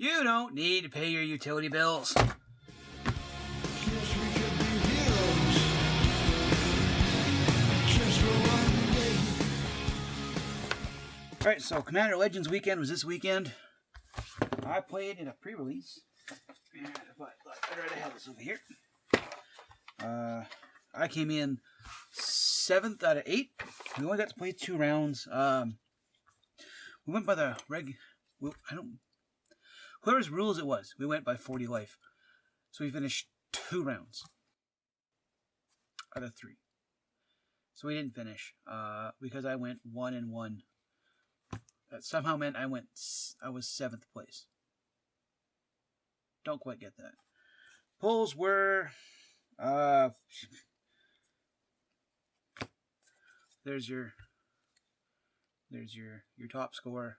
You don't need to pay your utility bills. Alright, so Commander Legends weekend was this weekend. I played in a pre-release. But I'd rather have this over here. I came in 7th out of 8. We only got to play 2 rounds. We went by the whoever's rules it was, we went by 40 life. So we finished 2 rounds out of 3. So we didn't finish because I went 1 and 1. That somehow meant I was 7th place. Don't quite get that. Polls were there's your top score.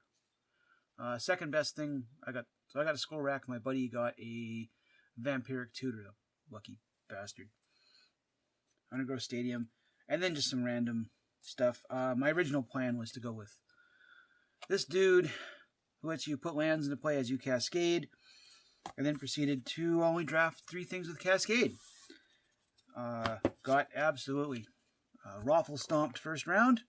Second best thing I got a skull rack. My buddy got a vampiric tutor, though. Lucky bastard. Undergrowth Stadium, and then just some random stuff. My original plan was to go with this dude who lets you put lands into play as you cascade, and then proceeded to only draft 3 things with cascade. Got absolutely raffle stomped first round.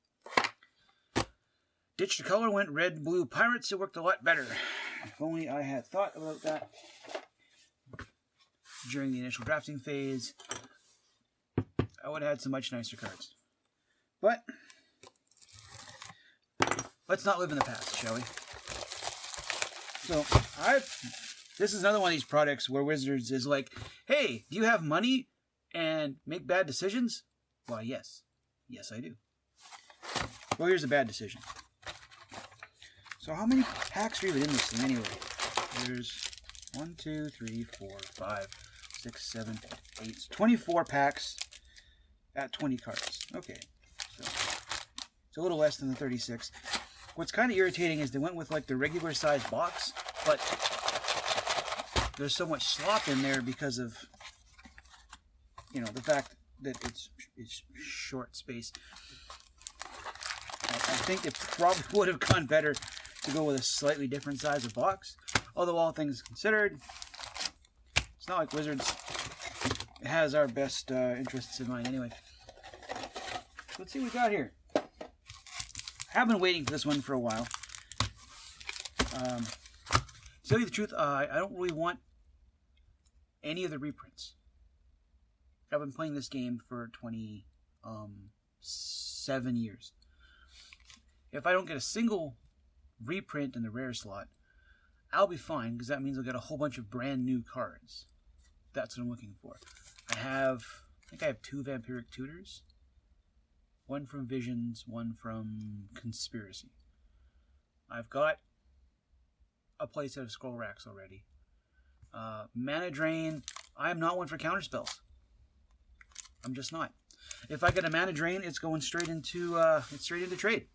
Ditched the color, went red, blue pirates. It worked a lot better. If only I had thought about that during the initial drafting phase, I would have had some much nicer cards. But let's not live in the past, shall we? So this is another one of these products where Wizards is like, hey, do you have money and make bad decisions? Why, yes. Yes, I do. Well, here's a bad decision. So how many packs are even in this thing anyway? There's 1, 2, 3, 4, 5, 6, 7, 8, 24 packs at 20 cards. Okay, so it's a little less than the 36. What's kind of irritating is they went with like the regular size box, but there's so much slop in there because of, you know, the fact that it's short space. I think it probably would have gone better to go with a slightly different size of box. Although all things considered, it's not like Wizards has our best interests in mind anyway. Let's see what we got here. I have been waiting for this one for a while. To tell you the truth, I don't really want any of the reprints. I've been playing this game for 27 years. If I don't get a single reprint in the rare slot, I'll be fine, because that means I'll get a whole bunch of brand new cards. That's what I'm looking for. I think I have 2 vampiric tutors. One from Visions, one from Conspiracy. I've got a playset of scroll racks already. Mana Drain, I am not one for counterspells. I'm just not. If I get a Mana Drain, it's going straight into trade.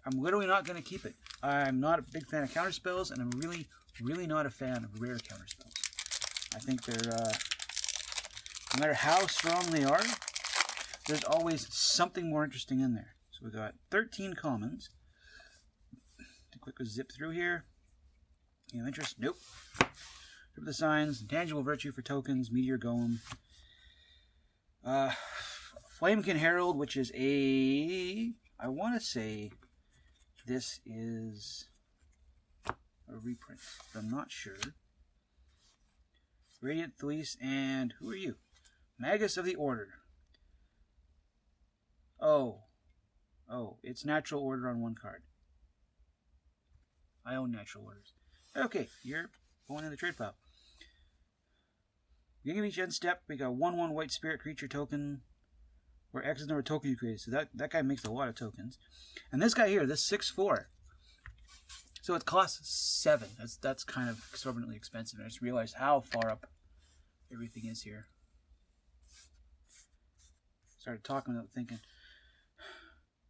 I'm literally not going to keep it. I'm not a big fan of counterspells, and I'm really, really not a fan of rare counterspells. I think they're, no matter how strong they are, there's always something more interesting in there. So we got 13 commons. To quickly zip through here. Any interest? Nope. Trip the Signs, Intangible Virtue for tokens, Meteor Golem. Flamekin Herald, which is I want to say this is a reprint, but I'm not sure. Radiant Fleece, and who are you? Magus of the Order. Oh, it's Natural Order on 1 card. I own Natural Orders. Okay, you're going in the trade pile. Beginning of each end step, we got 1/1 white spirit creature token, where X is the number of tokens you created. So that guy makes a lot of tokens. And this guy here, this 6/4. So it costs 7. That's kind of exorbitantly expensive. I just realized how far up everything is here. Started talking without thinking.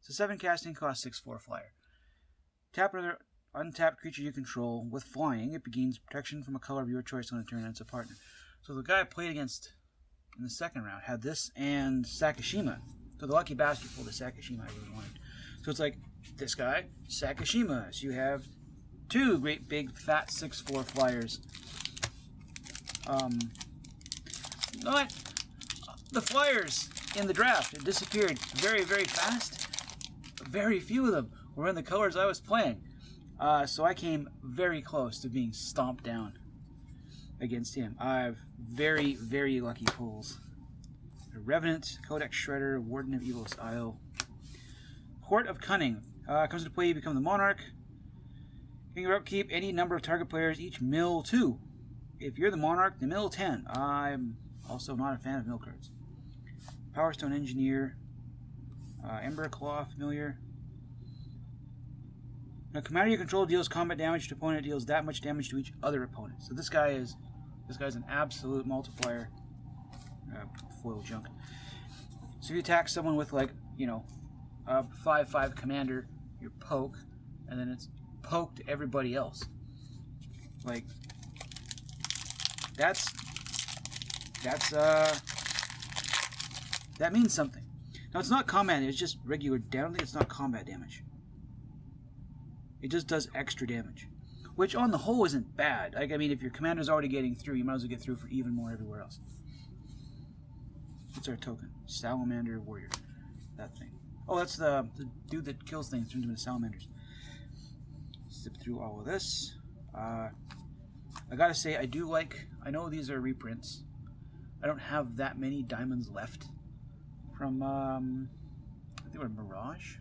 So 7 casting costs 6/4 flyer. Tap another untapped creature you control with flying. It gains protection from a color of your choice on a turn and it's a partner. So the guy I played against in the second round had this and Sakashima. So the lucky bastard pulled the Sakashima I really wanted. So it's like, this guy, Sakashima. So you have 2 great big fat 6/4 flyers. Not the flyers in the draft. It disappeared very, very fast. Very few of them were in the colors I was playing. So I came very close to being stomped down against him. I have very, very lucky pulls. A Revenant, Codex Shredder, Warden of Evil's Isle. Court of Cunning. Comes into play, you become the Monarch. In your upkeep, any number of target players each mill 2. If you're the Monarch, the mill 10. I'm also not a fan of mill cards. Power Stone Engineer. Ember Claw Familiar. Now, commander you control deals combat damage to opponent, deals that much damage to each other opponent. So this guy's an absolute multiplier. Foil junk. So if you attack someone with, like, you know, a 5/5 commander, you poke, and then it's poke to everybody else. Like, that means something. Now, it's not combat, it's just regular damage. It's not combat damage. It just does extra damage, which on the whole isn't bad. Like, I mean, if your commander's already getting through, you might as well get through for even more everywhere else. What's our token? Salamander Warrior. That thing. Oh, that's the dude that kills things, turns them into salamanders. Zip through all of this. I gotta say, I know these are reprints. I don't have that many diamonds left from, I think they were Mirage.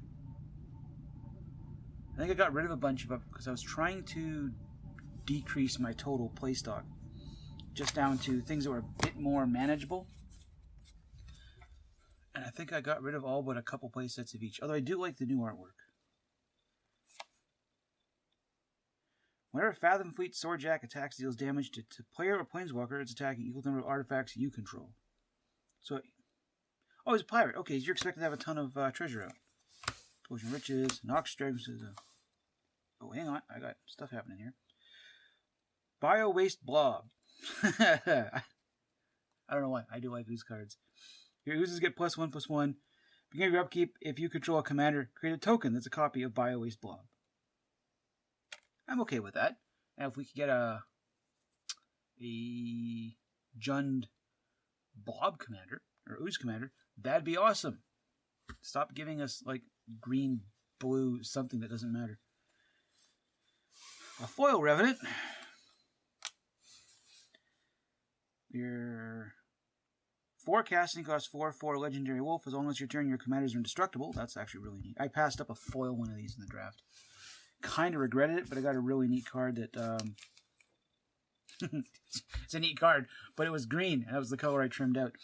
I think I got rid of a bunch of them because I was trying to decrease my total playstock just down to things that were a bit more manageable. And I think I got rid of all but a couple playsets of each. Although I do like the new artwork. Whenever Fathom Fleet Swordjack attacks, deals damage to player or planeswalker, it's attacking equal number of artifacts you control. So, oh, he's a pirate. Okay, so you're expected to have a ton of treasure out. Potion Riches, Nox Dragons. Oh, hang on, I got stuff happening here. Bio Waste Blob. I don't know why. I do like these cards. Your oozes get +1/+1. Beginning of your upkeep, if you control a commander, create a token that's a copy of Bio Waste Blob. I'm okay with that. Now, if we could get a Jund Blob commander, or Ooze commander, that'd be awesome. Stop giving us, like, green, blue, something that doesn't matter. A Foil Revenant. Your forecasting costs 4/4 Legendary Wolf. As long as your turn, your commanders are indestructible. That's actually really neat. I passed up a foil one of these in the draft. Kind of regretted it, but I got a really neat card that, it's a neat card, but it was green, and that was the color I trimmed out.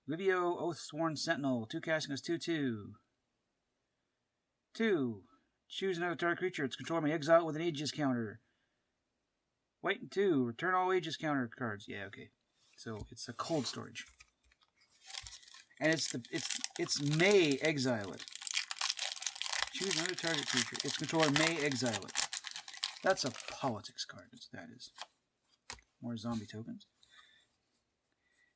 Livio Oathsworn Sentinel. 2 casting is 2/2. 2. Choose another target creature. Its controller may exile with an Aegis counter. Wait, and 2. Return all Aegis counter cards. Yeah, okay. So it's a cold storage. And it's may exile it. Choose another target creature. Its controller may exile it. That's a politics card. That is. More zombie tokens.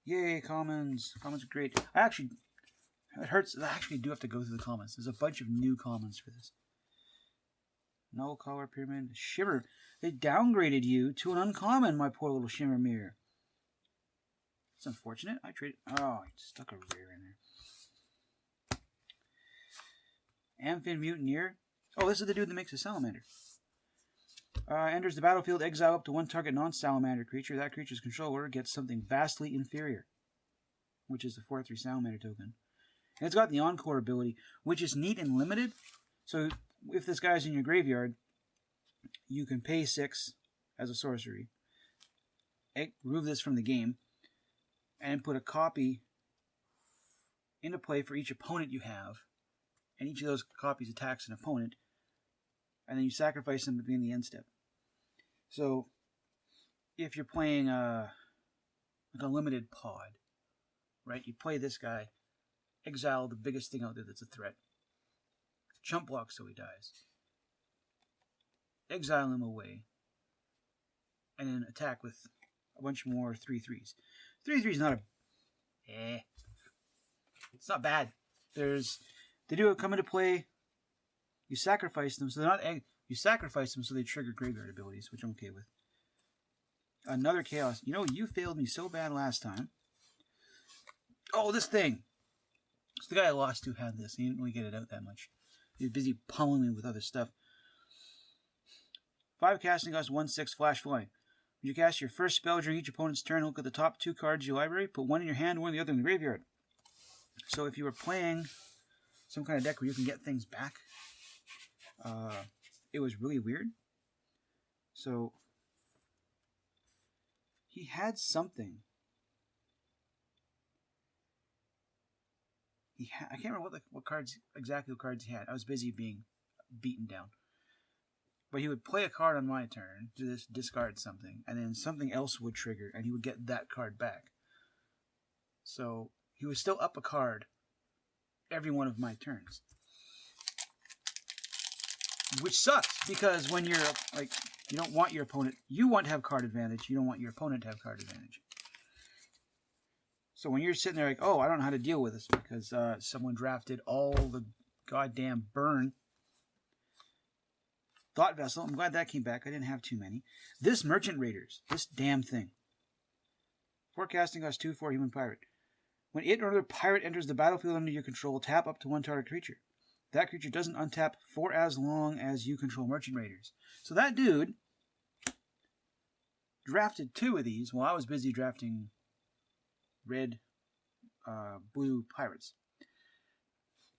Yay, commons. Commons are great. It hurts. I actually do have to go through the commons. There's a bunch of new commons for this. Null Collar Pyramid. Shimmer. They downgraded you to an uncommon, my poor little Shimmer Mirror. It's unfortunate. I traded. Oh, I stuck a rare in there. Amphibian Mutineer. Oh, this is the dude that makes a salamander. Enters the battlefield, exile up to 1 target non-salamander creature. That creature's controller gets something vastly inferior, which is the 4/3 salamander token. And it's got the Encore ability, which is neat and limited. So if this guy's in your graveyard, you can pay 6 as a sorcery, remove this from the game, and put a copy into play for each opponent you have. And each of those copies attacks an opponent, and then you sacrifice them at the end step. So, if you're playing like a limited pod, right? You play this guy, exile the biggest thing out there that's a threat, chump block so he dies, exile him away, and then attack with a bunch more 3/3s. 3/3 is not it's not bad. They do come into play. You sacrifice them, so they're not You sacrifice them so they trigger graveyard abilities, which I'm okay with. Another chaos. You know, you failed me so bad last time. Oh, this thing. So the guy I lost to had this. He didn't really get it out that much. He was busy pummeling me with other stuff. 5 casting cost 1/6 flash flying. When you cast your first spell during each opponent's turn, look at the top 2 cards of your library, put one in your hand, one in the other in the graveyard. So if you were playing some kind of deck where you can get things back, it was really weird. So he had something. I can't remember what cards he had. I was busy being beaten down. But he would play a card on my turn, just discard something, and then something else would trigger, and he would get that card back. So he was still up a card every one of my turns. Which sucks, because when you're, like, you don't want your opponent, you want to have card advantage, you don't want your opponent to have card advantage. So when you're sitting there like, oh, I don't know how to deal with this, because someone drafted all the goddamn burn. Thought Vessel, I'm glad that came back, I didn't have too many. This Merchant Raiders, this damn thing. Forecasting costs 2 for human pirate. When it or another pirate enters the battlefield under your control, tap up to 1 target creature. That creature doesn't untap for as long as you control Merchant Raiders. So that dude drafted 2 of these while I was busy drafting red, blue pirates.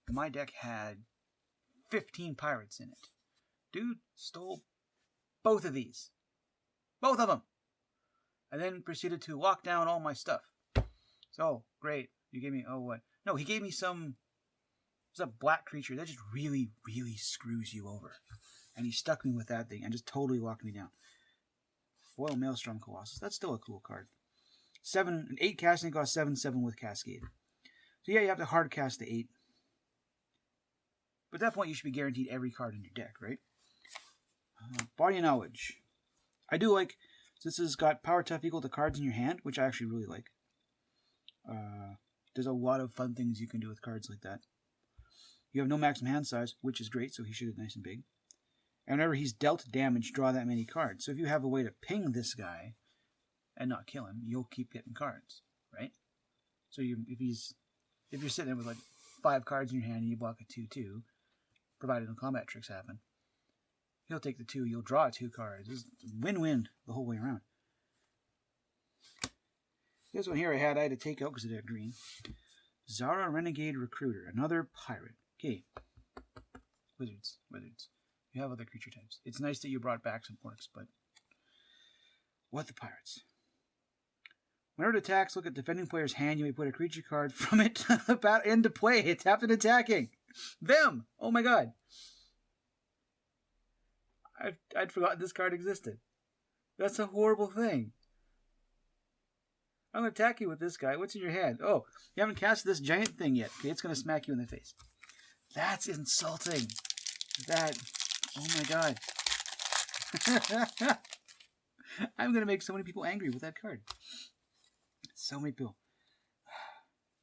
My deck had 15 pirates in it. Dude stole both of these. Both of them. And then proceeded to lock down all my stuff. So, great. You gave me, oh, what? No, he gave me some, it's a black creature that just really, really screws you over. And he stuck me with that thing and just totally locked me down. Foil Maelstrom Colossus. That's still a cool card. 8 casting costs 7/7 with Cascade. So yeah, you have to hard cast the 8. But at that point, you should be guaranteed every card in your deck, right? Body of Knowledge. I do like, this has got power tough equal to cards in your hand, which I actually really like. There's a lot of fun things you can do with cards like that. You have no maximum hand size, which is great, so he should have nice and big. And whenever he's dealt damage, draw that many cards. So if you have a way to ping this guy and not kill him, you'll keep getting cards, right? So if you're sitting there with like 5 cards in your hand and you block a 2/2, provided no combat tricks happen, he'll take the 2, you'll draw 2 cards. It's win-win the whole way around. This one here I had to take out because it had green. Zara Renegade Recruiter, another pirate. Okay. Wizards. You have other creature types. It's nice that you brought back some orcs, but what the pirates? Whenever it attacks, look at defending player's hand. You may put a creature card from it into play. It's tapped and attacking. Them! Oh my god. I'd forgotten this card existed. That's a horrible thing. I'm going to attack you with this guy. What's in your hand? Oh, you haven't cast this giant thing yet. Okay, it's going to smack you in the face. That's insulting. Oh my god. I'm going to make so many people angry with that card. So many people.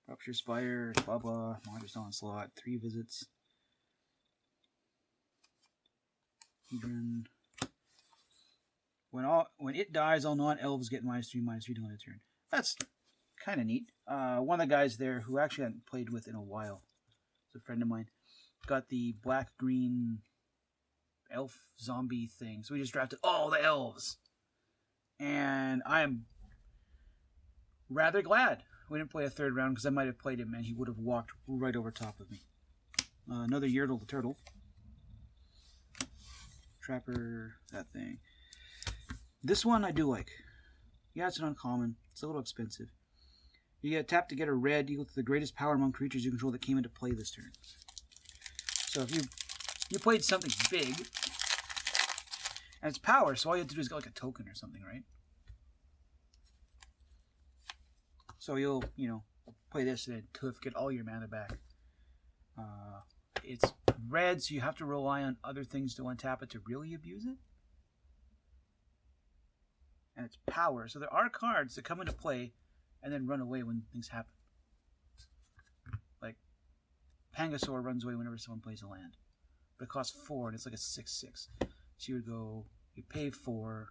Rupture Spire, blah blah, Monstrous Onslaught, 3 visits. Hedron. When it dies, all non-elves get -3/-3 till end of turn. That's kind of neat. One of the guys there who actually I hadn't played with in a while, it's a friend of mine, got the black-green elf zombie thing. So we just drafted all the elves. And I am rather glad we didn't play a 3rd round because I might have played him and he would have walked right over top of me. Another Yertle the Turtle. Trapper, that thing. This one I do like. Yeah, it's an uncommon. It's a little expensive. You get tapped to get a red equal to the greatest power among creatures you control that came into play this turn. So if you played something big, and it's power, so all you have to do is get like a token or something, right? So you'll, play this and then get all your mana back. It's red, so you have to rely on other things to untap it to really abuse it. And it's power, so there are cards that come into play and then run away when things happen. Like, Pangasaur runs away whenever someone plays a land. But it costs 4 and it's like a 6/6. So you would go, you pay 4,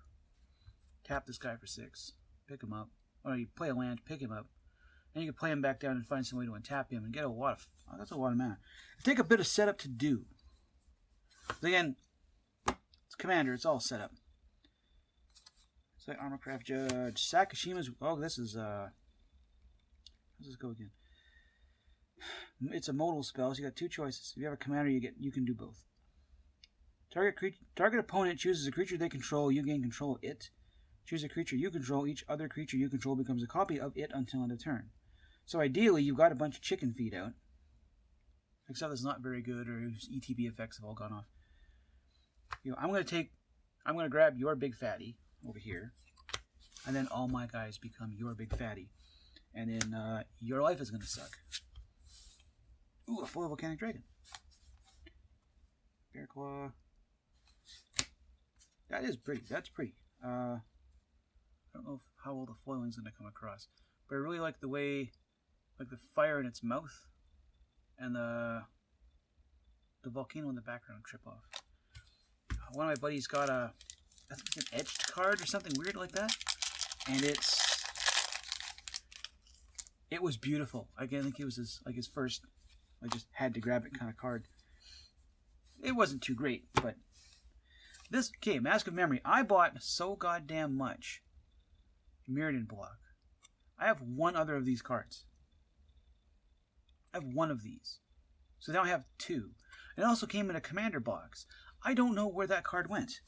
tap this guy for 6, pick him up, or you play a land, pick him up, and you can play him back down and find some way to untap him and get a lot of, oh, that's a lot of mana. It'll take a bit of setup to do. But again, it's Commander, it's all set up. So Armorcraft Judge, Sakashima's, oh, this is, how does this go again? It's a modal spell, so you got 2 choices. If you have a commander, you can do both. Target opponent chooses a creature they control, you gain control of it. Choose a creature you control, each other creature you control becomes a copy of it until end of turn. So ideally, you've got a bunch of chicken feed out. Except it's not very good, or whose ETB effects have all gone off. You know, I'm gonna grab your big fatty over here, and then all my guys become your big fatty. And then your life is gonna suck. Ooh, a foil volcanic dragon. Bear claw. That is pretty. That's pretty. I don't know how well the foiling's going to come across, but I really like the way, like the fire in its mouth, and the volcano in the background trip off. One of my buddies got I think it's an etched card or something weird like that, and it was beautiful. I think it was his first. I just had to grab it kind of card. It wasn't too great, but this, okay, Mask of Memory. I bought so goddamn much Mirrodin block. I have one other of these cards. I have one of these. So now I have 2. It also came in a commander box. I don't know where that card went.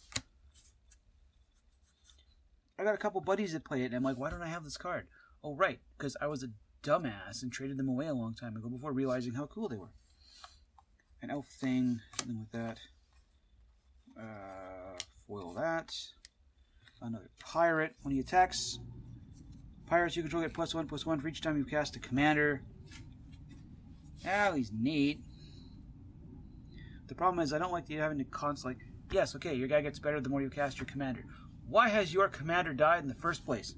I got a couple buddies that play it, and I'm like, why don't I have this card? Oh, right, because I was a dumbass and traded them away a long time ago before realizing how cool they were. An elf thing, something like that. Foil that. Another pirate. When he attacks, pirates you control get +1/+1 for each time you cast a commander. Oh, he's neat. The problem is I don't like having to constantly. Yes, okay, your guy gets better the more you cast your commander. Why has your commander died in the first place?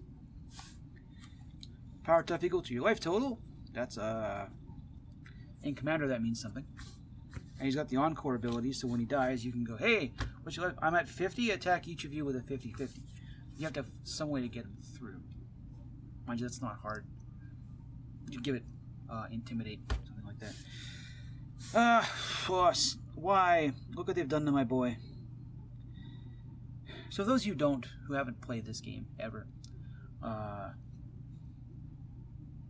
Power tough equal to your life total. That's in commander that means something. And he's got the encore ability, so when he dies, you can go, hey, what's your life? I'm at 50, attack each of you with a 50-50. You have to have some way to get him through. Mind you, that's not hard. You give it intimidate, something like that. Fuss. Why? Look what they've done to my boy. So those of you who haven't played this game ever,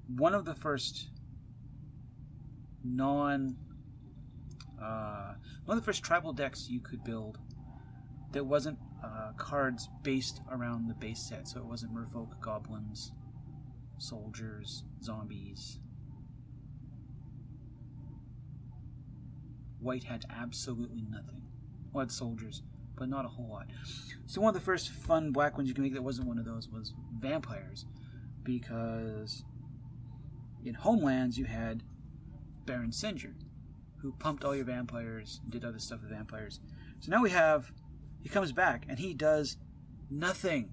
one of the first tribal decks you could build that wasn't cards based around the base set, so it wasn't merfolk, goblins, soldiers, zombies. White had absolutely nothing. Well, it had soldiers, but not a whole lot. So one of the first fun black ones you can make that wasn't one of those was vampires, because in Homelands you had Baron Singer, who pumped all your vampires and did other stuff with vampires. So now he comes back and he does nothing.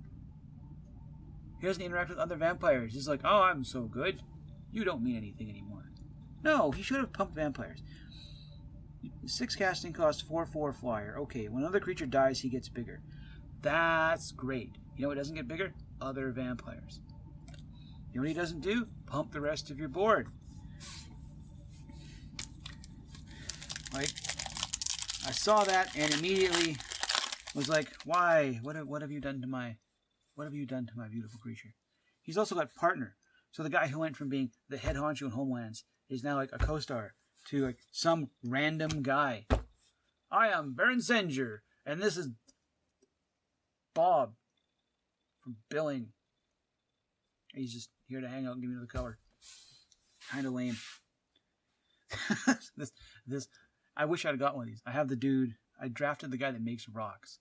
He doesn't interact with other vampires. He's like, oh, I'm so good. You don't mean anything anymore. No, he should have pumped vampires. 6 casting costs 4/4 flyer. Okay, when another creature dies, he gets bigger. That's great. You know what doesn't get bigger? Other vampires. You know what he doesn't do? Pump the rest of your board. Like, I saw that and immediately was like, why? What have you done to my beautiful creature? He's also got partner. So the guy who went from being the head honcho in Homelands is now like a co-star to like some random guy. I am Baron Singer, and this is Bob from Billing. He's just here to hang out and give me another color. Kind of lame. this. I wish I'd got one of these. I have the dude. I drafted the guy that makes rocks.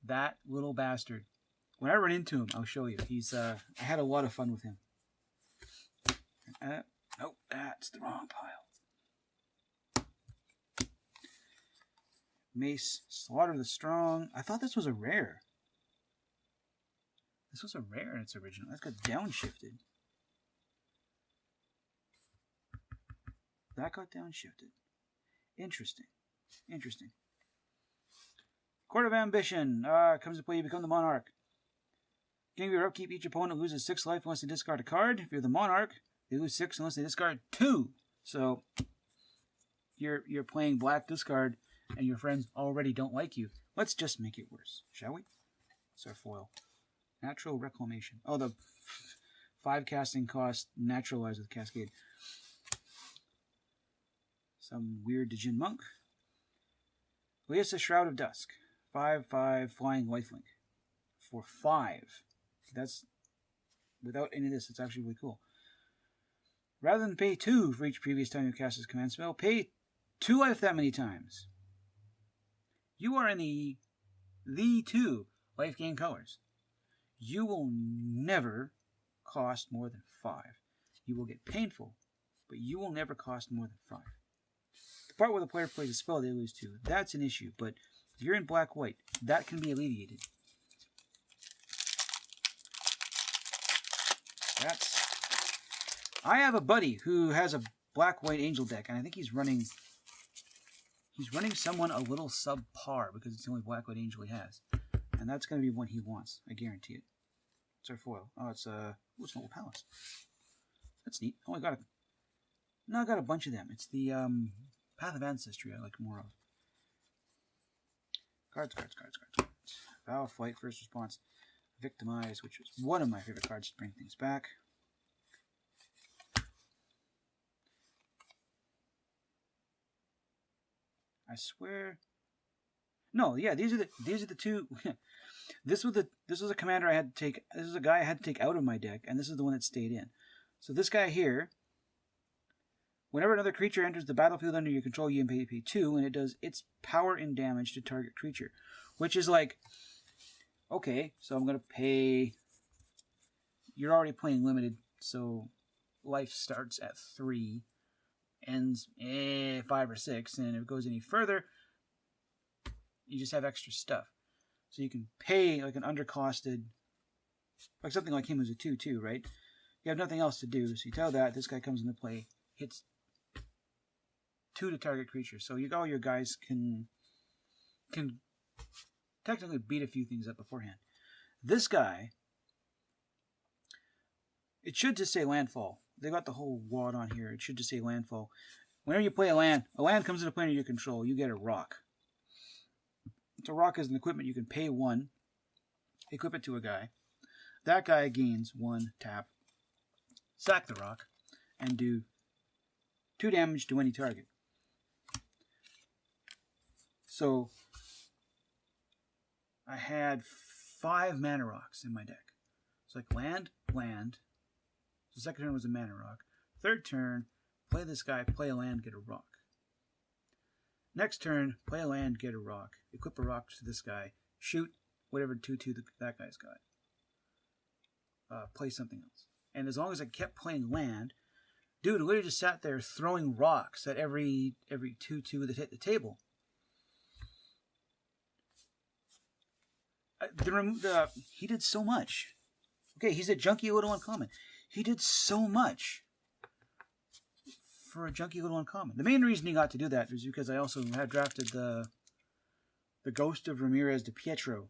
That little bastard. When I run into him, I'll show you. He's. I had a lot of fun with him. Nope, that's the wrong pile. Mace, Slaughter the Strong. I thought this was a rare. This was a rare in its original. That's got downshifted. That got downshifted. Interesting. Interesting. Court of Ambition. Comes to play, you become the Monarch. Beginning of your upkeep, each opponent loses 6 life unless they discard a card. If you're the Monarch, they lose 6 unless they discard 2. So you're playing black discard, and your friends already don't like you. Let's just make it worse, shall we? What's our foil? Natural Reclamation. Oh, the 5 casting cost naturalized with Cascade. Some weird Djinn Monk. Leasa Shroud of Dusk. 5/5 flying lifelink. For 5. That's without any of this, it's actually really cool. Rather than pay 2 for each previous time you cast this command spell, pay 2 life that many times. You are in the 2 life gain colors. You will never cost more than 5. You will get painful, but you will never cost more than 5. The part where the player plays a spell they lose 2, that's an issue, but if you're in black-white, that can be alleviated. I have a buddy who has a black-white angel deck, and I think he's running someone a little subpar because it's the only black-white angel he has. And that's going to be one he wants. I guarantee it. What's our foil? Oh, it's an old palace. That's neat. Oh, I got a bunch of them. It's the Path of Ancestry I like more of. Cards. Vow of Flight, first response. Victimize, which was one of my favorite cards to bring things back. I swear. No, yeah, these are the two. This was a commander I had to take. This is a guy I had to take out of my deck, and this is the one that stayed in. So this guy here, whenever another creature enters the battlefield under your control, you pay 2, and it does its power and damage to target creature, which is like, okay, so I'm gonna pay. You're already playing limited, so life starts at 3, ends 5 or 6, and if it goes any further, you just have extra stuff. So you can pay like an undercosted, like something like him who's a 2/2, right? You have nothing else to do, so you tell that, this guy comes into play, hits 2 to target creature. So all your guys can technically beat a few things up beforehand. This guy, it should just say landfall. They got the whole wad on here. It should just say landfall. Whenever you play a land comes into play under your control, you get a rock. So rock is an equipment you can pay 1, equip it to a guy. That guy gains 1 tap, sack the rock, and do 2 damage to any target. So I had 5 mana rocks in my deck. It's like land. The second turn was a mana rock. Third turn, play this guy, play a land, get a rock. Next turn, play a land, get a rock. Equip a rock to this guy. Shoot whatever 2/2 that guy's got. Play something else. And as long as I kept playing land, dude literally just sat there throwing rocks at every 2/2 that hit the table. He did so much. Okay, he's a junky little uncommon. He did so much for a junky little uncommon. The main reason he got to do that was because I also had drafted the Ghost of Ramirez de Pietro,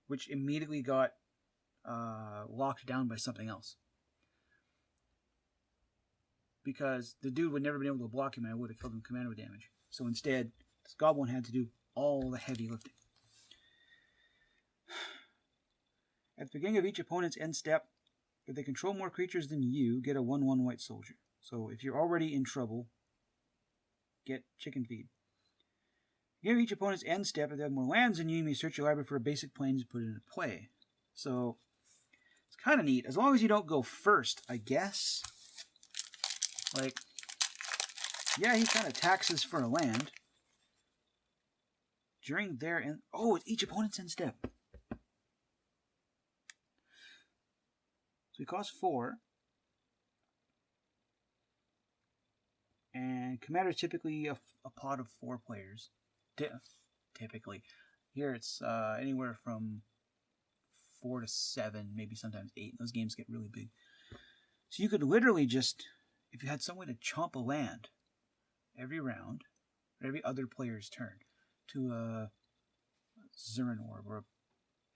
which immediately got locked down by something else. Because the dude would never been able to block him, and I would have killed him commando damage. So instead, this goblin had to do all the heavy lifting. At the beginning of each opponent's end step, if they control more creatures than you, get a 1/1 white soldier. So if you're already in trouble, get chicken feed. Give each opponent's end step, if they have more lands than you may search your library for a basic plains and put it into play. So it's kind of neat. As long as you don't go first, I guess. Like, yeah, he kind of taxes for a land. During their end... Oh, it's each opponent's end step. So he costs 4. And Commander is typically a pod of 4 players. Typically. Here it's anywhere from 4 to 7, maybe sometimes 8. Those games get really big. So you could literally just, if you had some way to chomp a land every round, or every other player's turn, to Zurin Orb or a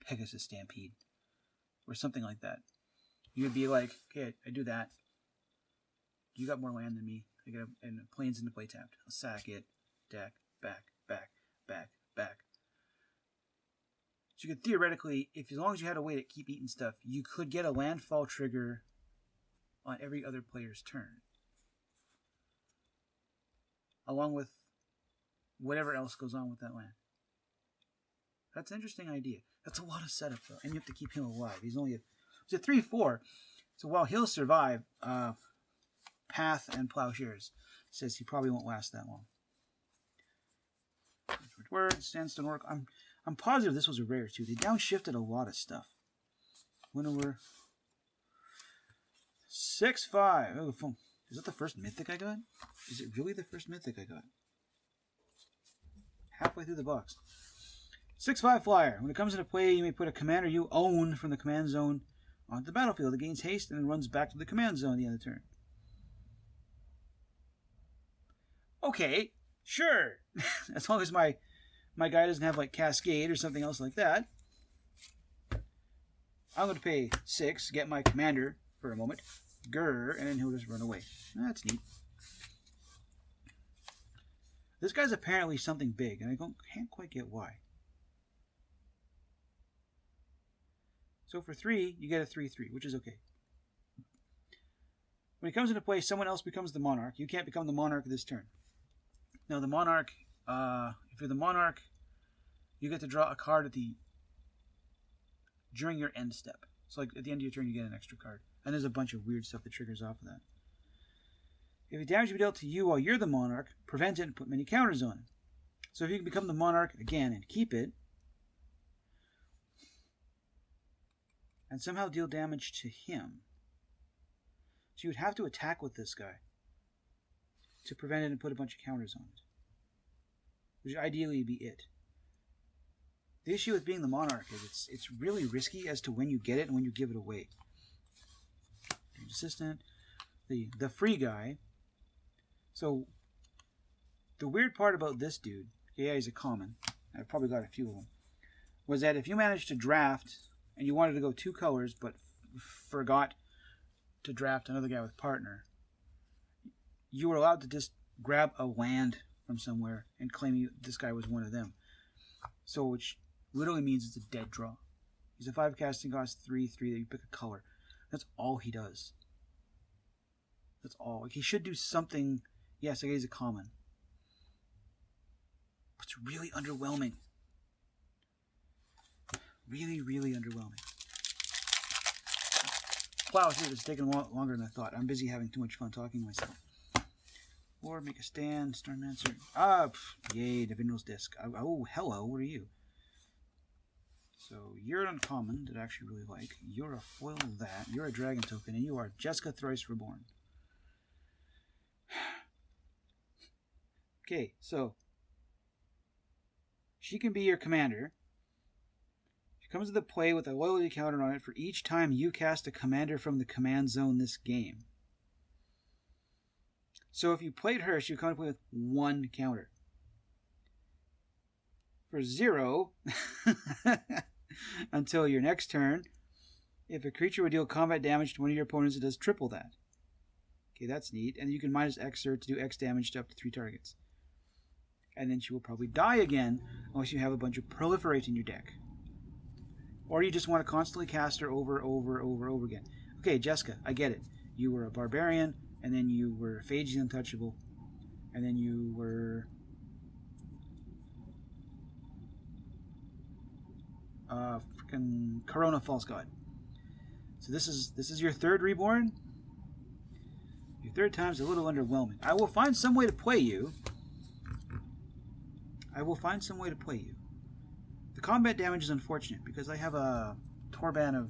Pegasus Stampede or something like that. You would be like, okay, I do that. You got more land than me. I get and planes into play tapped. I'll sack it. Deck. Back. Back. Back. Back. So you could theoretically, if as long as you had a way to keep eating stuff, you could get a landfall trigger on every other player's turn. Along with whatever else goes on with that land. That's an interesting idea. That's a lot of setup, though. And you have to keep him alive. He's a 3/4. So while he'll survive, Path and Plowshares says he probably won't last that long. Words, Sandstone Orc. I'm positive this was a rare, too. They downshifted a lot of stuff. When we're 6/5. Oh, is that the first mythic I got? Is it really the first mythic I got? Halfway through the box. 6/5 flyer. When it comes into play, you may put a commander you own from the command zone onto the battlefield. It gains haste and then runs back to the command zone at the end of the turn. Okay, sure. As long as my guy doesn't have like Cascade or something else like that. I'm going to pay 6, get my commander for a moment. Grr, and then he'll just run away. That's neat. This guy's apparently something big, and I can't quite get why. So for 3, you get a 3/3, which is okay. When he comes into play, someone else becomes the Monarch. You can't become the Monarch this turn. Now the Monarch, if you're the Monarch, you get to draw a card during your end step. So like at the end of your turn, you get an extra card. And there's a bunch of weird stuff that triggers off of that. If a damage be dealt to you while you're the Monarch, prevent it and put many counters on it. So if you can become the Monarch again and keep it, and somehow deal damage to him, so you would have to attack with this guy to prevent it and put a bunch of counters on it. Which would ideally be it. The issue with being the Monarch is it's really risky as to when you get it and when you give it away. Assistant, the free guy. So the weird part about this dude, yeah, he's a common. I've probably got a few of them. Was that if you managed to draft and you wanted to go 2 colors but forgot to draft another guy with partner, you were allowed to just grab a land from somewhere and claim this guy was one of them. So which literally means it's a dead draw. He's a 5 casting cost 3/3 that you pick a color. That's all he does. That's all. Like he should do something. Yes, I guess he's a common. But it's really underwhelming. Really, really underwhelming. Wow, shit, it's taking longer than I thought. I'm busy having too much fun talking to myself. Or make a stand, Stormmancer. Yay, Divinal's Disc. Oh, hello, what are you? So, you're an uncommon that I actually really like. You're a foil that. You're a dragon token, and you are Jessica Thrice Reborn. Okay, so she can be your commander. She comes into play with a loyalty counter on it for each time you cast a commander from the command zone this game. So if you played her, she would come into play with 1 counter. For 0, until your next turn, if a creature would deal combat damage to one of your opponents, it does triple that. Okay, that's neat. And you can minus X her to do X damage to up to 3 targets. And then she will probably die again, unless you have a bunch of Proliferate in your deck. Or you just want to constantly cast her over again. Okay, Jessica, I get it. You were a Barbarian, and then you were Phage the Untouchable, and then you were freaking Corona False God. So this is your 3rd reborn. Your 3rd time's a little underwhelming. I will find some way to play you. The combat damage is unfortunate because I have a Torban of...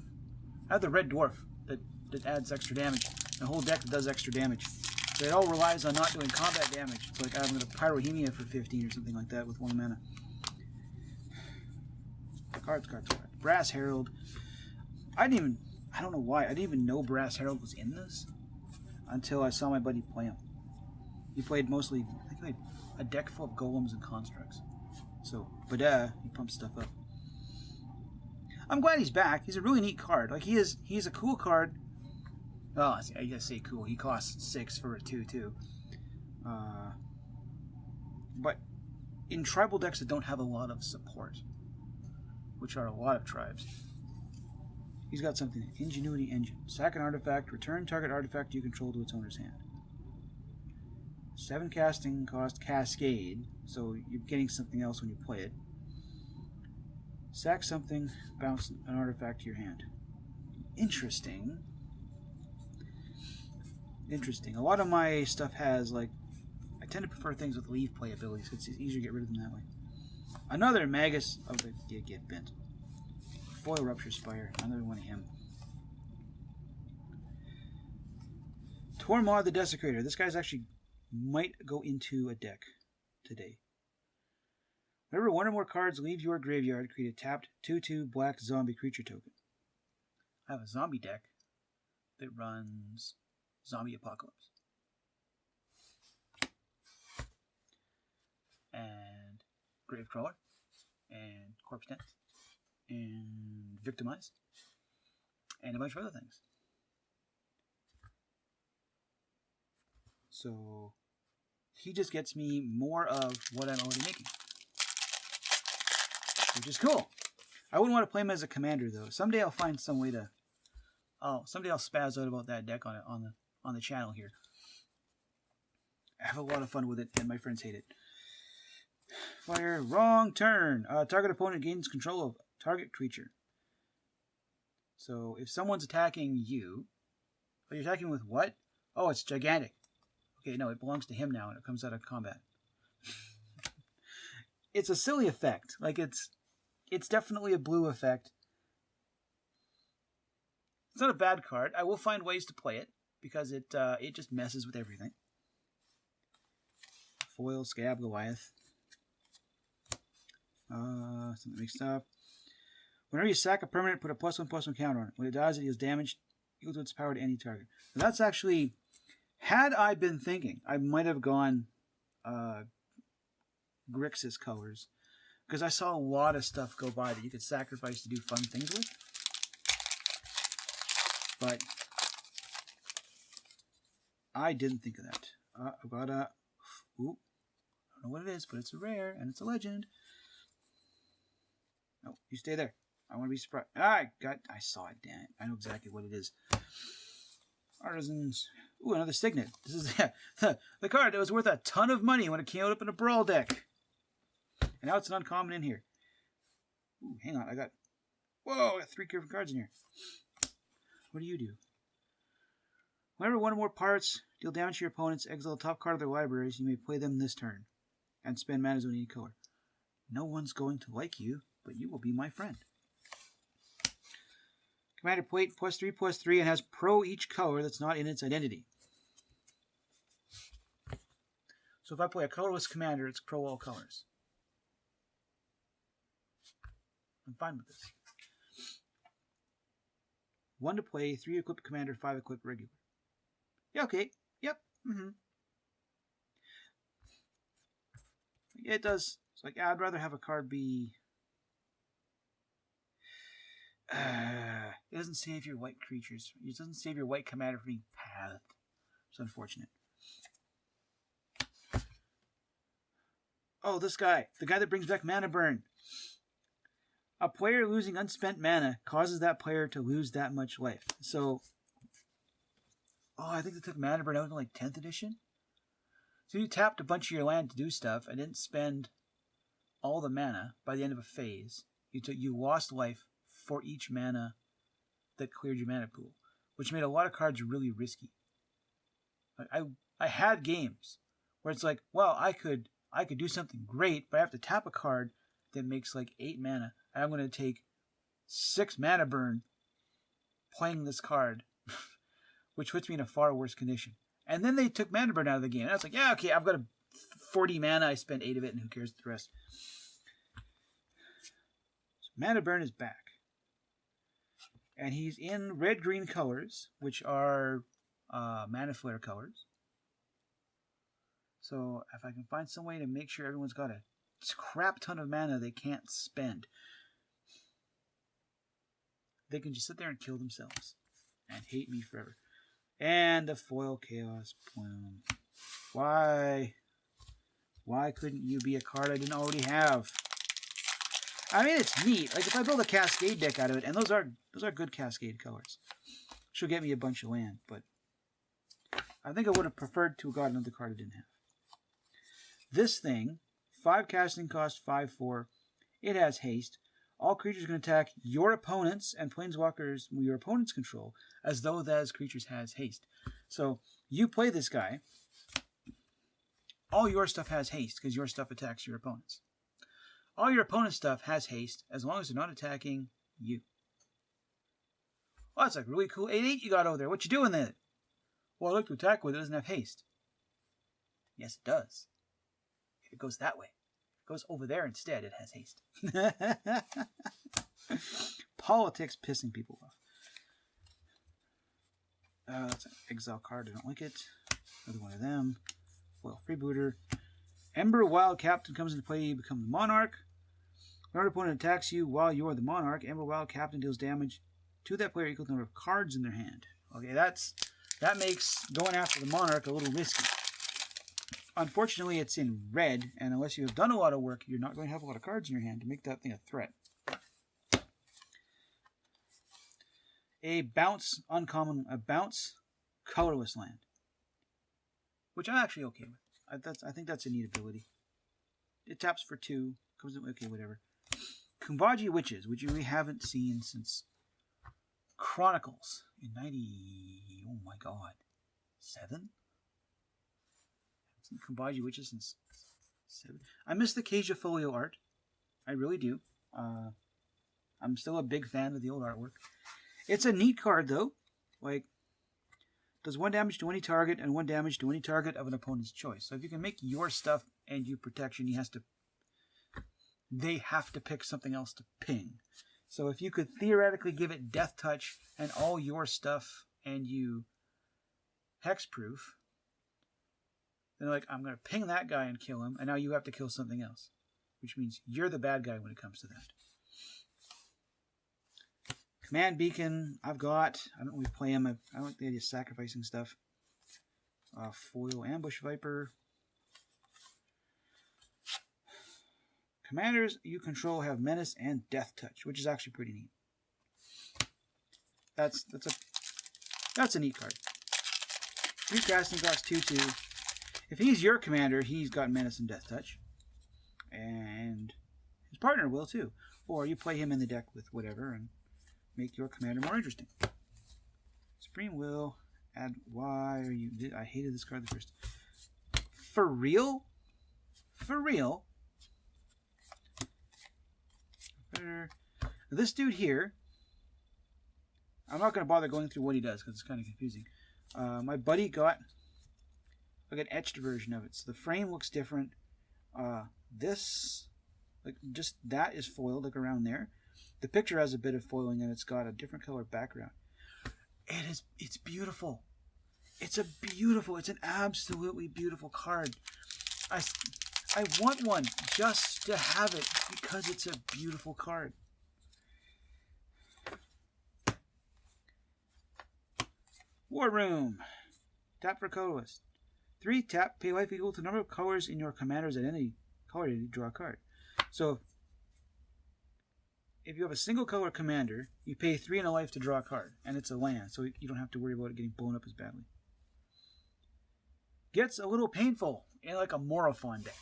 I have the Red Dwarf that adds extra damage. And a whole deck that does extra damage. So it all relies on not doing combat damage. It's like I'm going to Pyrohemia for 15 or something like that with 1 mana. Cards. Brass Herald. I don't know why. I didn't even know Brass Herald was in this until I saw my buddy play him. He played mostly, I think, a deck full of golems and constructs. So, he pumps stuff up. I'm glad he's back. He's a really neat card. Like, he's a cool card. Well, I gotta say cool. He costs 6 for a 2/2. But in tribal decks that don't have a lot of support, which are a lot of tribes, he's got something. Ingenuity Engine. Sack an artifact. Return target artifact you control to its owner's hand. 7 casting cost Cascade, so you're getting something else when you play it. Sack something, bounce an artifact to your hand. Interesting. Interesting. A lot of my stuff has, like, I tend to prefer things with leave play abilities because it's easier to get rid of them that way. Another Magus of the get bent. Foil Rupture Spire. Another one of him. Tormod the Desecrator. This guy's actually might go into a deck today. Whenever one or more cards leave your graveyard, create a tapped 2/2 black zombie creature token. I have a zombie deck that runs Zombie Apocalypse. And Gravecrawler. And Corpse Den. And Victimize. And a bunch of other things. So he just gets me more of what I'm already making, which is cool. I wouldn't want to play him as a commander though. Someday I'll find some way to. Someday I'll spaz out about that deck on the channel here. I have a lot of fun with it, and my friends hate it. Fire, wrong turn. Target opponent gains control of target creature. So if someone's attacking you, you're attacking with what? Oh, it's gigantic. Okay, no, it belongs to him now, and it comes out of combat. It's a silly effect. Like, it's definitely a blue effect. It's not a bad card. I will find ways to play it, because it just messes with everything. Foil, Scab, Goliath. Something mixed up. Whenever you sack a permanent, put a +1/+1 counter on it. When it dies, it deals damage equal to its power to any target. So that's actually... Had I been thinking, I might have gone Grixis colors. Because I saw a lot of stuff go by that you could sacrifice to do fun things with. But I didn't think of that. I've got a... Ooh, I don't know what it is, but it's a rare, and it's a legend. No, you stay there. I want to be surprised. I saw it, damn it. I know exactly what it is. Artisans... Ooh, another Signet. This is the card that was worth a ton of money when it came out up in a Brawl deck. And now it's an uncommon in here. Ooh, hang on. I got 3 different cards in here. What do you do? Whenever one or more parts deal damage to your opponents, exile the top card of their libraries, you may play them this turn. And spend mana zone any color. No one's going to like you, but you will be my friend. Commander plate +3/+3 and has pro each color that's not in its identity. So if I play a colorless commander, it's pro all colors. I'm fine with this. 1 to play, 3 equipped commander, 5 equipped regular. Yeah, okay. Yep. It does. It's like, I'd rather have a card be... it doesn't save your white creatures. It doesn't save your white commander from being pathed. It's unfortunate. Oh, this guy. The guy that brings back mana burn. A player losing unspent mana causes that player to lose that much life. So, I think they took mana burn out in like 10th edition. So you tapped a bunch of your land to do stuff and didn't spend all the mana by the end of a phase. You lost life for each mana that cleared your mana pool, which made a lot of cards really risky. I had games where it's like, well, I could do something great, but I have to tap a card that makes like 8 mana, and I'm going to take 6 mana burn playing this card, which puts me in a far worse condition. And then they took mana burn out of the game, and I was like, yeah, okay, I've got a 40 mana, I spent 8 of it, and who cares the rest? So mana burn is back. And he's in red-green colors, which are mana flare colors. So if I can find some way to make sure everyone's got a crap ton of mana they can't spend. they can just sit there and kill themselves and hate me forever. And the foil chaos plume. Why? Why couldn't you be a card I didn't already have? I mean, it's neat. Like, if I build a Cascade deck out of it, and those are good Cascade colors, she'll get me a bunch of land, but I think I would have preferred to have gotten another card I didn't have. This thing, 5 casting cost, 5/4. It has haste. All creatures can attack your opponents and planeswalkers your opponents control, as though those creatures has haste. So, you play this guy, all your stuff has haste, because your stuff attacks your opponents. All your opponent's stuff has haste, as long as they're not attacking you. Well, that's like really cool 8/8 you got over there. What you doing then? Well, I like to attack with it. It doesn't have haste. Yes, it does. If it goes that way. If it goes over there instead, it has haste. Politics pissing people off. That's an exile card. I don't like it. Another one of them. Foil freebooter. Ember Wild Captain comes into play. You become the Monarch. When your opponent attacks you while you are the Monarch, Ember Wild Captain deals damage to that player equal to the number of cards in their hand. Okay, that makes going after the Monarch a little risky. Unfortunately, it's in red, and unless you have done a lot of work, you're not going to have a lot of cards in your hand to make that thing a threat. A bounce colorless land, which I'm actually okay with. I think that's a neat ability. It taps for 2, comes in, okay, whatever. Kumbaji Witches, which we haven't seen since Chronicles in 90. Oh my god, 7. Kumbaji Witches since 7. I miss the Keja Folio art. I really do. I'm still a big fan of the old artwork. It's a neat card though. Like, does 1 damage to any target and 1 damage to any target of an opponent's choice. So if you can make your stuff and you protection, they have to pick something else to ping. So if you could theoretically give it Death Touch and all your stuff and you hexproof, then like, I'm going to ping that guy and kill him, and now you have to kill something else. Which means you're the bad guy when it comes to that. Command Beacon, I don't really play him. I don't like the idea of sacrificing stuff. Foil Ambush Viper. Commanders you control have Menace and Death Touch, which is actually pretty neat. That's a neat card. 3 casting cost 2/2. If he's your commander, he's got Menace and Death Touch. And his partner will too. Or you play him in the deck with whatever and make your commander more interesting. Supreme Will, add why are you... I hated this card the first. For real? For real? This dude here, I'm not going to bother going through what he does because it's kind of confusing. My buddy got like an etched version of it, so the frame looks different. This, like, just that is foiled, like around there. The picture has a bit of foiling and it's got a different color background. It's beautiful. It's an absolutely beautiful card. I want one just to have it because it's a beautiful card. War Room. Tap for colorless. 3 tap, pay life equal to the number of colors in your commander's identity. Color to draw a card. So if you have a single color commander, you pay 3 and a life to draw a card, and it's a land, so you don't have to worry about it getting blown up as badly. Gets a little painful in like a Morophon deck.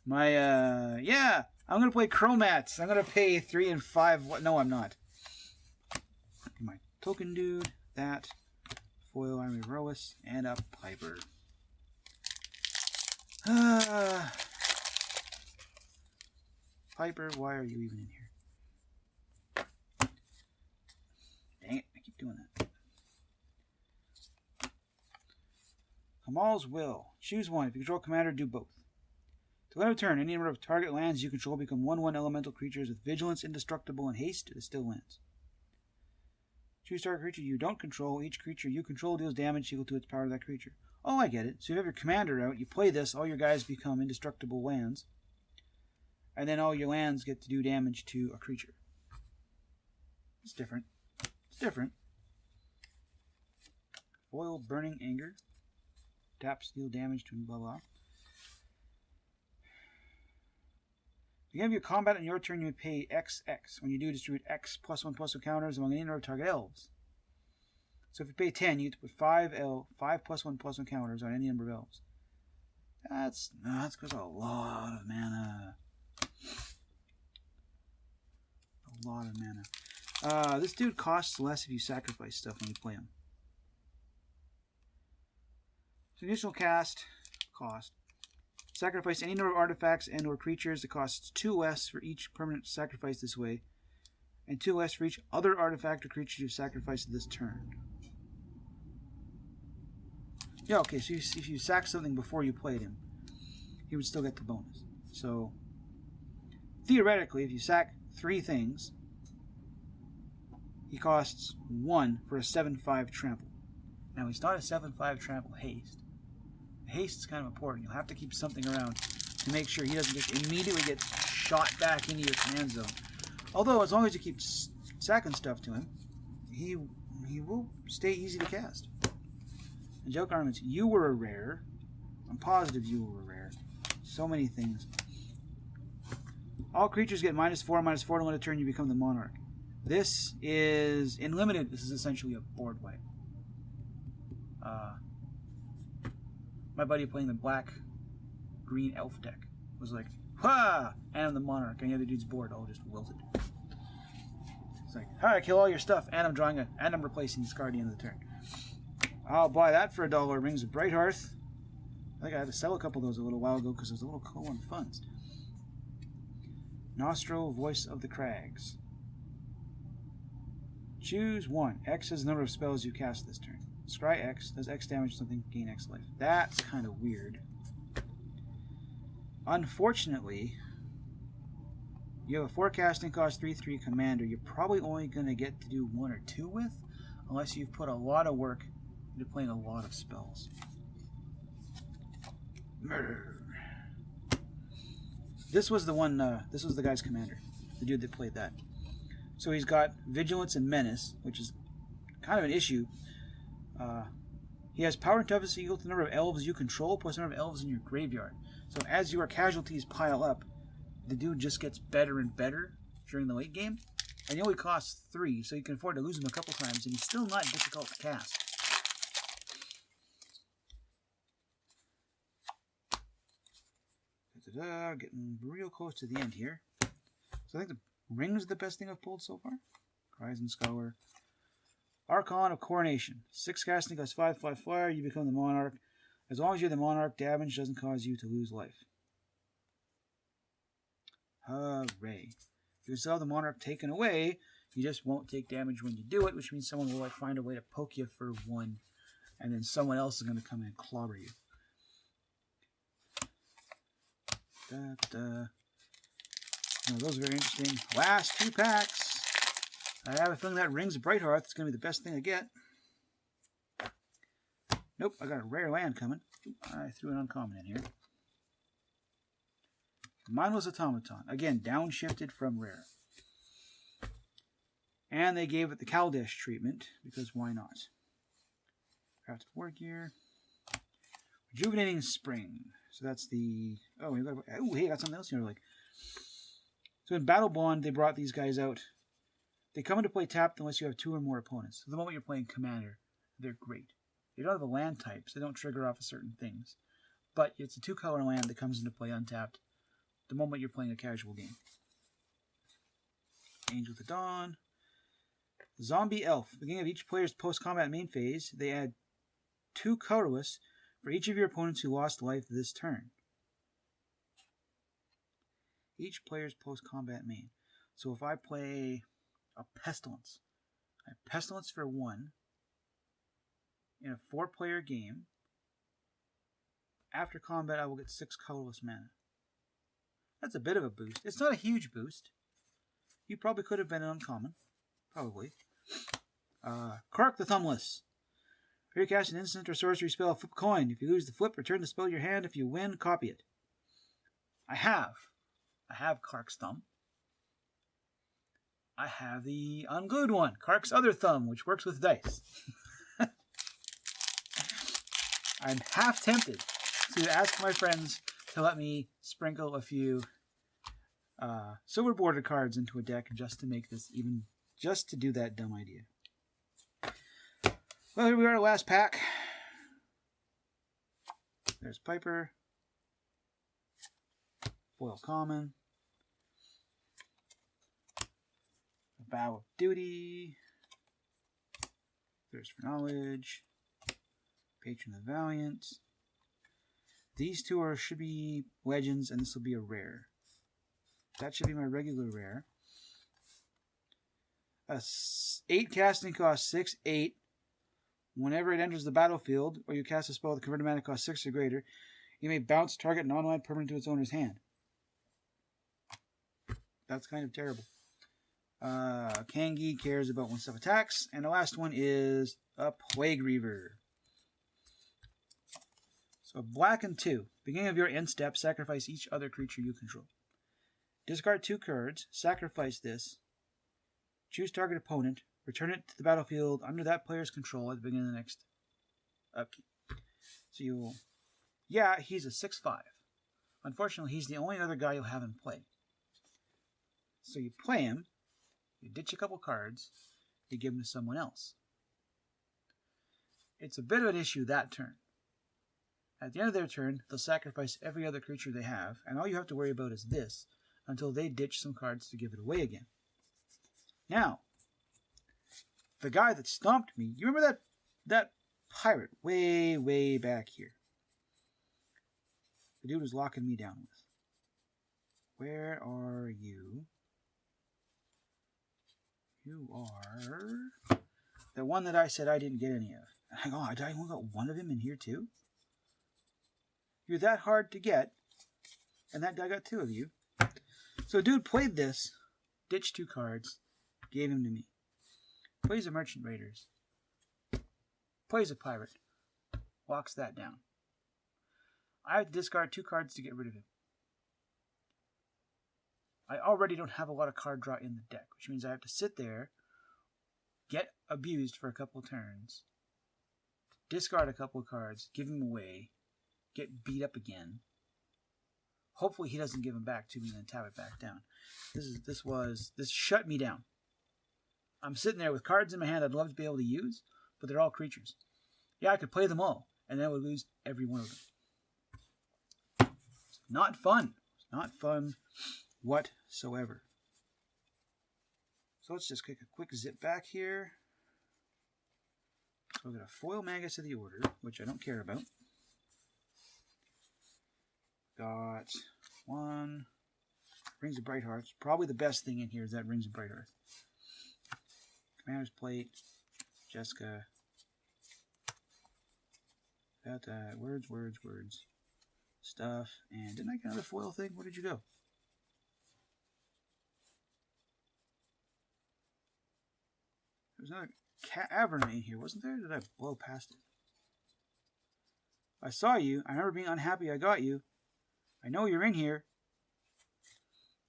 I'm gonna play Chromats. I'm gonna pay 3 and 5. What? No, I'm not. My token dude, that foil Army Roas, and a Piper. Piper, why are you even in here? Dang it, I keep doing that. Kamal's Will. Choose one. If you control commander, do both. To end of turn, any number of target lands you control become 1/1 elemental creatures with vigilance, indestructible, and haste. It still lands. Choose target creature you don't control. Each creature you control deals damage equal to its power to that creature. Oh, I get it. So if you have your commander out, you play this, all your guys become indestructible lands. and then all your lands get to do damage to a creature. It's different. It's different. Foil Burning Anger. Taps, deal damage to blah blah. Beginning of your combat on your turn, you would pay XX. When you do, distribute X +1/+1 counters among any number of target elves. So if you pay 10, you get to put 5 +1/+1 counters on any number of elves. That's because a lot of mana. A lot of mana. This dude costs less if you sacrifice stuff when you play him. So initial cast cost. Sacrifice any number of artifacts and or creatures. It costs 2 less for each permanent sacrifice this way, and 2 less for each other artifact or creature you sacrificed this turn. Yeah, okay, so if you sack something before you played him, he would still get the bonus. So, theoretically, if you sack 3 things, he costs 1 for a 7/5 trample. Now, he's not a 7/5 trample haste. Haste is kind of important. You'll have to keep something around to make sure he doesn't just immediately get shot back into your command zone. Although, as long as you keep sacking stuff to him, he will stay easy to cast. And joke arguments, you were a rare. I'm positive you were a rare. So many things. All creatures get -4/-4 to win a turn. You become the monarch. This is, in limited, this is essentially a board wipe. My buddy playing the black-green elf deck was like, ha! And I'm the monarch, and the other dude's board all just wilted. It's like, alright, kill all your stuff, and I'm replacing this card at the end of the turn. I'll buy that for $1. Rings of Brighthearth. I think I had to sell a couple of those a little while ago because it was a little low on funds. Nostril, Voice of the Crags. Choose 1. X is the number of spells you cast this turn. Scry X, does X damage something, gain X life. That's kind of weird. Unfortunately, you have a forecasting cost 3/3 commander. You're probably only going to get to do 1 or 2 with, unless you've put a lot of work into playing a lot of spells. Murder. This was the one, this was the guy's commander. The dude that played that. So he's got Vigilance and Menace, which is kind of an issue. He has Power and Toughness equal to the number of elves you control plus the number of elves in your graveyard. So as your casualties pile up, the dude just gets better and better during the late game. And he only costs 3, so you can afford to lose him a couple times, and he's still not difficult to cast. Getting real close to the end here. So I think the Ring's the best thing I've pulled so far. Horizon Scholar. Archon of Coronation. 6 casting costs 5/5 fire. You become the monarch. As long as you're the monarch, damage doesn't cause you to lose life. Hooray. If you still have the monarch taken away, you just won't take damage when you do it, which means someone will find a way to poke you for 1, and then someone else is going to come in and clobber you. Those are very interesting. Last 2 packs. I have a feeling that Rings of Brighthearth is going to be the best thing I get. Nope, I got a rare land coming. I threw an uncommon in here. Mindless Automaton. Again, downshifted from rare. And they gave it the Kaldesh treatment, because why not? Crafted War Gear. Rejuvenating Spring. So that's the... Oh, hey, I got something else here. Like, so in Battle Bond, they brought these guys out. They come into play tapped unless you have 2 or more opponents. So the moment you're playing Commander, they're great. They don't have a land type, so they don't trigger off of certain things. But it's a 2-color land that comes into play untapped the moment you're playing a casual game. Angel of the Dawn. Zombie Elf. Beginning of each player's post-combat main phase, they add 2 colorless for each of your opponents who lost life this turn. Each player's post-combat main. So if I play a Pestilence, I have Pestilence for 1 in a 4-player game. After combat, I will get 6 colorless mana. That's a bit of a boost. It's not a huge boost. You probably could have been an uncommon. Probably. Kark the Thumbless. If you cast an instant or sorcery spell, flip a coin. If you lose the flip, return the spell to your hand. If you win, copy it. I have I have Kark's thumb. I have the unglued one, Kark's other thumb, which works with dice. I'm half tempted to ask my friends to let me sprinkle a few silver bordered cards into a deck just to make this even, just to do that dumb idea. Well, here we are, last pack. There's Piper. Foil common. Vow of Duty. Thirst for Knowledge. Patron of the Valiant. These two should be legends, and this will be a rare. That should be my regular rare. 8 casting cost 6, 8. Whenever it enters the battlefield, or you cast a spell with converted mana cost 6 or greater, you may bounce target non-land permanent to its owner's hand. That's kind of terrible. Kangi cares about when stuff attacks. And the last one is a Plague Reaver. So black and 2. Beginning of your end step, sacrifice each other creature you control. Discard 2 cards, sacrifice this, choose target opponent, return it to the battlefield under that player's control at the beginning of the next upkeep. So you'll... Yeah, he's a 6/5. Unfortunately, he's the only other guy you'll have in play. So you play him, you ditch a couple cards, you give him to someone else. It's a bit of an issue that turn. At the end of their turn, they'll sacrifice every other creature they have, and all you have to worry about is this, until they ditch some cards to give it away again. Now, the guy that stomped me, you remember that pirate way back here? The dude was locking me down with. Where are you? You are the one that I said I didn't get any of. Hang on, I only got one of him in here too? You're that hard to get, and that guy got 2 of you. So dude played this, ditched 2 cards, gave him to me. Plays a Merchant Raiders. Plays a Pirate. Locks that down. I have to discard 2 cards to get rid of him. I already don't have a lot of card draw in the deck, which means I have to sit there, get abused for a couple turns, discard a couple of cards, give him away, get beat up again. Hopefully he doesn't give them back to me and then tap it back down. This shut me down. I'm sitting there with cards in my hand I'd love to be able to use, but they're all creatures. Yeah, I could play them all, and then I would lose every one of them. It's not fun. It's not fun whatsoever. So let's just take a quick zip back here. So we've got a foil Magus of the Order, which I don't care about. Got 1 Rings of Bright Hearts. Probably the best thing in here is that Rings of Bright Hearts. Commander's Plate, Jessica. Got that. Words. Stuff. And didn't I get another foil thing? Where did you go? There was another Cavern in here, wasn't there? Or did I blow past it? I saw you. I remember being unhappy I got you. I know you're in here.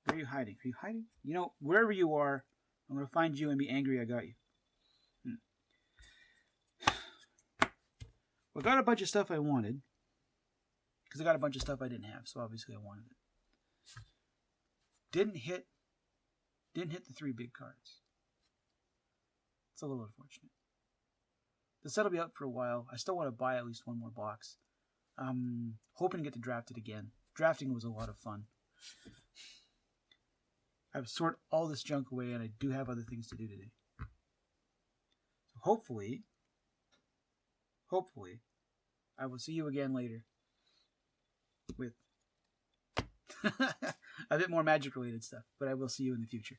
Where are you hiding? Are you hiding? You know, wherever you are, I'm going to find you and be angry I got you. Well, I got a bunch of stuff I wanted. Because I got a bunch of stuff I didn't have, so obviously I wanted it. Didn't hit the 3 big cards. It's a little unfortunate. The set will be out for a while. I still want to buy at least 1 more box. I'm hoping to get to draft it again. Drafting was a lot of fun. I've sorted all this junk away, and I do have other things to do today. So hopefully, I will see you again later with a bit more magic-related stuff, but I will see you in the future.